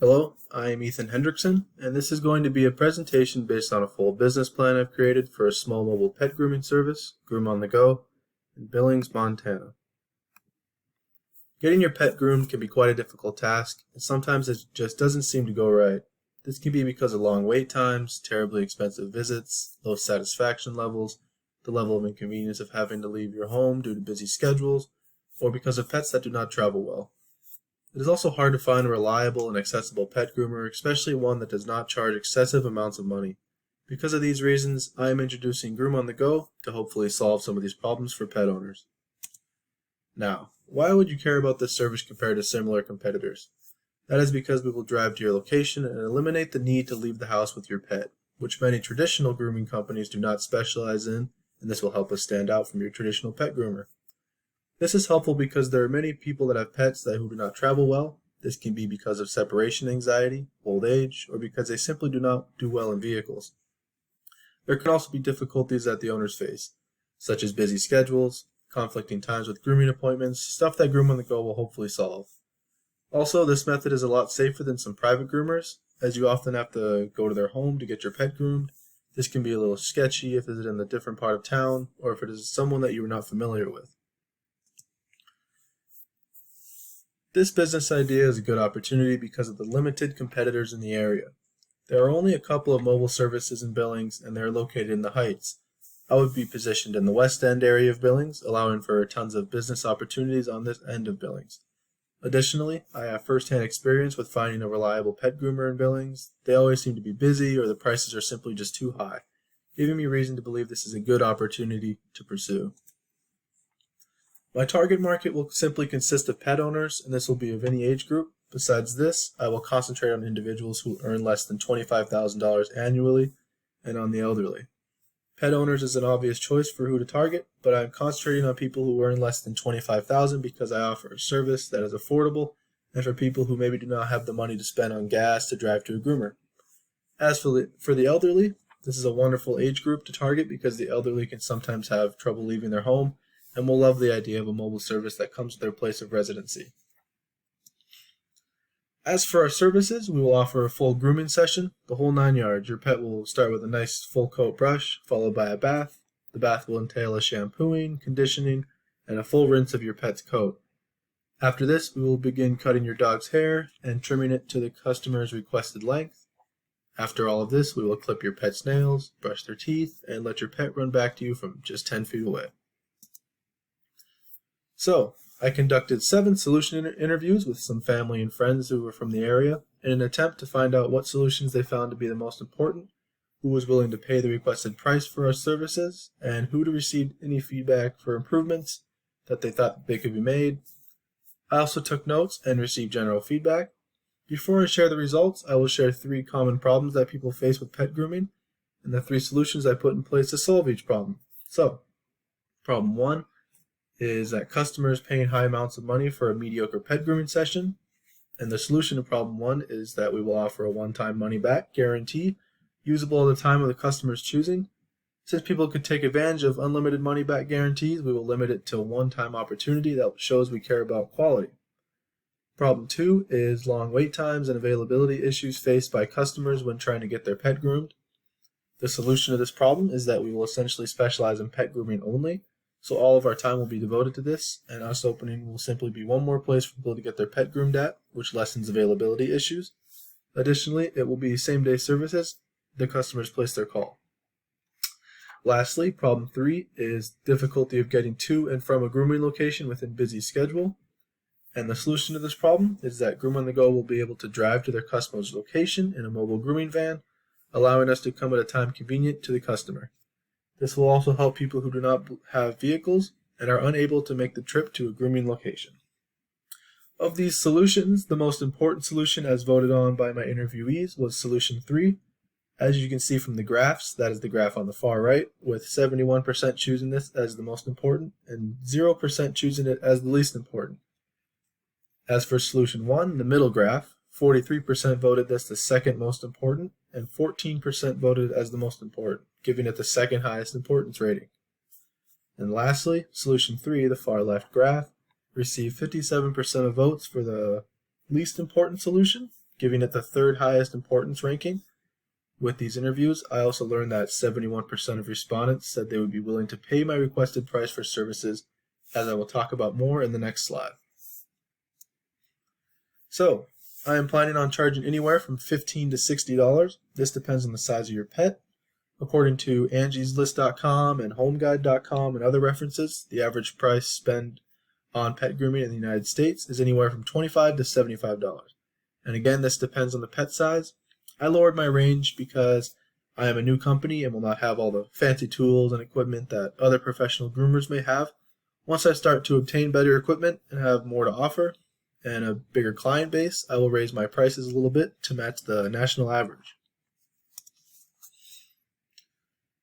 Hello, I am Ethan Hendrickson, and this is going to be a presentation based on a full business plan I've created for a small mobile pet grooming service, Groom on the Go, in Billings, Montana. Getting your pet groomed can be quite a difficult task, and sometimes it just doesn't seem to go right. This can be because of long wait times, terribly expensive visits, low satisfaction levels, the level of inconvenience of having to leave your home due to busy schedules, or because of pets that do not travel well. It is also hard to find a reliable and accessible pet groomer, especially one that does not charge excessive amounts of money. Because of these reasons, I am introducing Groom on the Go to hopefully solve some of these problems for pet owners. Now, why would you care about this service compared to similar competitors? That is because we will drive to your location and eliminate the need to leave the house with your pet, which many traditional grooming companies do not specialize in, and this will help us stand out from your traditional pet groomer. This is helpful because there are many people that have pets who do not travel well. This can be because of separation anxiety, old age, or because they simply do not do well in vehicles. There can also be difficulties that the owners face, such as busy schedules, conflicting times with grooming appointments, stuff that Groom on the Go will hopefully solve. Also, this method is a lot safer than some private groomers, as you often have to go to their home to get your pet groomed. This can be a little sketchy if it is in a different part of town, or if it is someone that you are not familiar with. This business idea is a good opportunity because of the limited competitors in the area. There are only a couple of mobile services in Billings, and they are located in the Heights. I would be positioned in the West End area of Billings, allowing for tons of business opportunities on this end of Billings. Additionally, I have first-hand experience with finding a reliable pet groomer in Billings. They always seem to be busy, or the prices are simply just too high, giving me reason to believe this is a good opportunity to pursue. My target market will simply consist of pet owners, and this will be of any age group. Besides this, I will concentrate on individuals who earn less than $25,000 annually and on the elderly. Pet owners is an obvious choice for who to target, but I am concentrating on people who earn less than $25,000 because I offer a service that is affordable and for people who maybe do not have the money to spend on gas to drive to a groomer. As for the elderly, this is a wonderful age group to target because the elderly can sometimes have trouble leaving their home and will love the idea of a mobile service that comes to their place of residency. As for our services, we will offer a full grooming session, the whole 9 yards. Your pet will start with a nice full coat brush, followed by a bath. The bath will entail a shampooing, conditioning, and a full rinse of your pet's coat. After this, we will begin cutting your dog's hair and trimming it to the customer's requested length. After all of this, we will clip your pet's nails, brush their teeth, and let your pet run back to you from just 10 feet away. So, I conducted 7 solution interviews with some family and friends who were from the area in an attempt to find out what solutions they found to be the most important, who was willing to pay the requested price for our services, and who to receive any feedback for improvements that they thought they could be made. I also took notes and received general feedback. Before I share the results, I will share 3 common problems that people face with pet grooming and the 3 solutions I put in place to solve each problem. So, problem 1 is that customers paying high amounts of money for a mediocre pet grooming session, and the solution to problem 1 is that we will offer a one-time money-back guarantee usable at the time of the customer's choosing. Since people could take advantage of unlimited money-back guarantees, we will limit it to a one-time opportunity that shows we care about quality. Problem 2 is long wait times and availability issues faced by customers when trying to get their pet groomed. The solution to this problem is that we will essentially specialize in pet grooming only. So all of our time will be devoted to this, and us opening will simply be one more place for people to get their pet groomed at, which lessens availability issues. Additionally, it will be same-day services. The customers place their call. Lastly, problem 3 is difficulty of getting to and from a grooming location within busy schedule. And the solution to this problem is that Groom on the Go will be able to drive to their customer's location in a mobile grooming van, allowing us to come at a time convenient to the customer. This will also help people who do not have vehicles and are unable to make the trip to a grooming location. Of these solutions, the most important solution as voted on by my interviewees was solution 3. As you can see from the graphs, that is the graph on the far right, with 71% choosing this as the most important and 0% choosing it as the least important. As for solution 1, the middle graph, 43% voted this the second most important, and 14% voted as the most important, giving it the second highest importance rating. And lastly, solution 3, the far left graph, received 57% of votes for the least important solution giving it the third highest importance ranking. With these interviews, I also learned that 71% of respondents said they would be willing to pay my requested price for services, as I will talk about more in the next slide. So, I am planning on charging anywhere from $15 to $60. This depends on the size of your pet. According to angieslist.com and homeguide.com and other references, the average price spent on pet grooming in the United States is anywhere from $25 to $75. And again, this depends on the pet size. I lowered my range because I am a new company and will not have all the fancy tools and equipment that other professional groomers may have. Once I start to obtain better equipment and have more to offer and a bigger client base, I will raise my prices a little bit to match the national average.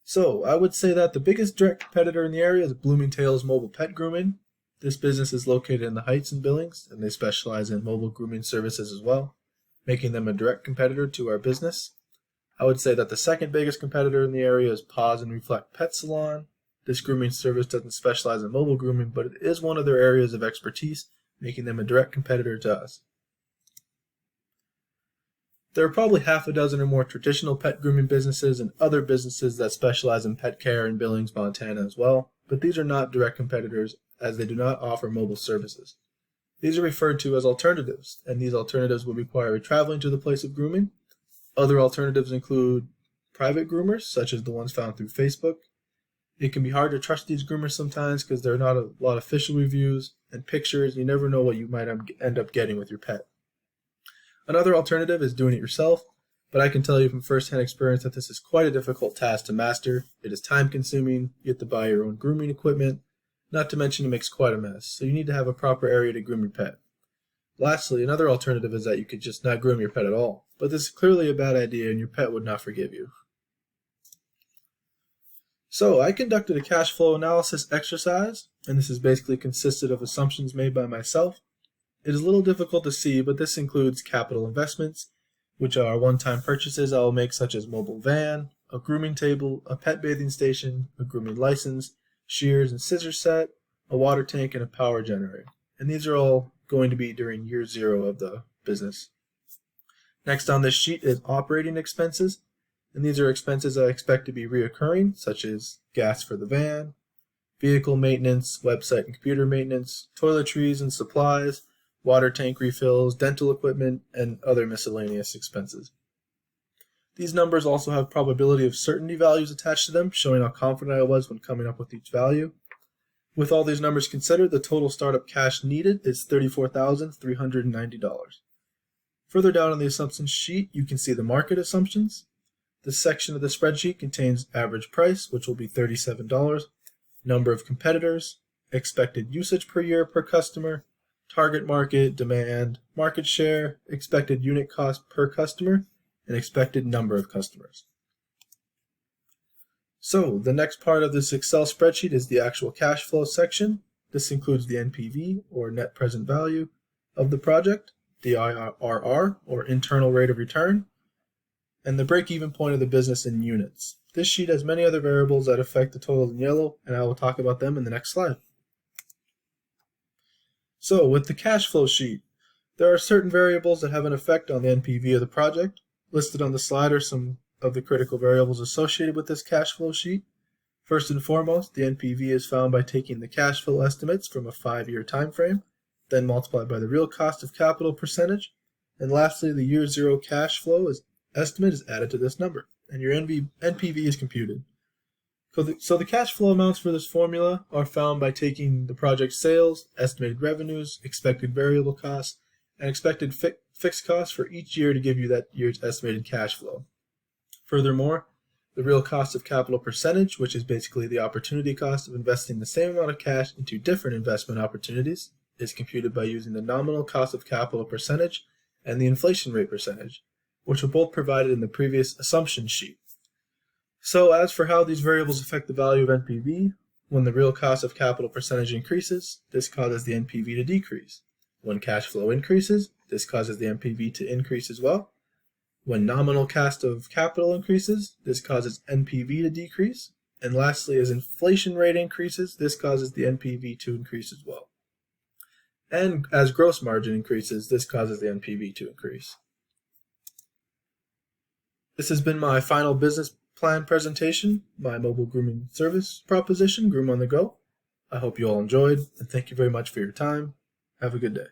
So, I would say that the biggest direct competitor in the area is Bloomingdale's Mobile Pet Grooming. This business is located in the Heights in Billings, and they specialize in mobile grooming services as well, making them a direct competitor to our business. I would say that the second biggest competitor in the area is Pause and Reflect Pet Salon. This grooming service doesn't specialize in mobile grooming, but it is one of their areas of expertise, making them a direct competitor to us. There are probably half a dozen or more traditional pet grooming businesses and other businesses that specialize in pet care in Billings, Montana as well, but these are not direct competitors as they do not offer mobile services. These are referred to as alternatives, and these alternatives would require traveling to the place of grooming. Other alternatives include private groomers, such as the ones found through Facebook. It can be hard to trust these groomers sometimes because there are not a lot of official reviews and pictures. You never know what you might end up getting with your pet. Another alternative is doing it yourself, but I can tell you from first-hand experience that this is quite a difficult task to master. It is time-consuming. You have to buy your own grooming equipment, not to mention it makes quite a mess, so you need to have a proper area to groom your pet. Lastly, another alternative is that you could just not groom your pet at all, but this is clearly a bad idea and your pet would not forgive you. So, I conducted a cash flow analysis exercise, and this is basically consisted of assumptions made by myself. It is a little difficult to see, but this includes capital investments, which are one-time purchases I will make, such as mobile van, a grooming table, a pet bathing station, a grooming license, shears and scissors set, a water tank, and a power generator. And these are all going to be during year 0 of the business. Next on this sheet is operating expenses, and these are expenses I expect to be reoccurring, such as gas for the van, vehicle maintenance, website and computer maintenance, toiletries and supplies, water tank refills, dental equipment, and other miscellaneous expenses. These numbers also have probability of certainty values attached to them, showing how confident I was when coming up with each value. With all these numbers considered, the total startup cash needed is $34,390. Further down on the assumptions sheet, you can see the market assumptions. This section of the spreadsheet contains average price, which will be $37, number of competitors, expected usage per year per customer, target market, demand, market share, expected unit cost per customer, and expected number of customers. So, the next part of this Excel spreadsheet is the actual cash flow section. This includes the NPV, or net present value, of the project, the IRR, or internal rate of return, and the break-even point of the business in units. This sheet has many other variables that affect the total in yellow, and I will talk about them in the next slide. So, with the cash flow sheet, there are certain variables that have an effect on the NPV of the project. Listed on the slide are some of the critical variables associated with this cash flow sheet. First and foremost, the NPV is found by taking the cash flow estimates from a 5-year time frame, then multiplied by the real cost of capital percentage, and lastly, the year 0 cash flow estimate is added to this number, and your NPV is computed. So the cash flow amounts for this formula are found by taking the project sales, estimated revenues, expected variable costs, and expected fixed costs for each year to give you that year's estimated cash flow. Furthermore, the real cost of capital percentage, which is basically the opportunity cost of investing the same amount of cash into different investment opportunities, is computed by using the nominal cost of capital percentage and the inflation rate percentage, which were both provided in the previous assumption sheet. So as for how these variables affect the value of NPV, when the real cost of capital percentage increases, this causes the NPV to decrease. When cash flow increases, this causes the NPV to increase as well. When nominal cost of capital increases, this causes NPV to decrease. And lastly, as inflation rate increases, this causes the NPV to increase as well. And as gross margin increases, this causes the NPV to increase. This has been my final business plan presentation, my mobile grooming service proposition, Groom on the Go. I hope you all enjoyed, and thank you very much for your time. Have a good day.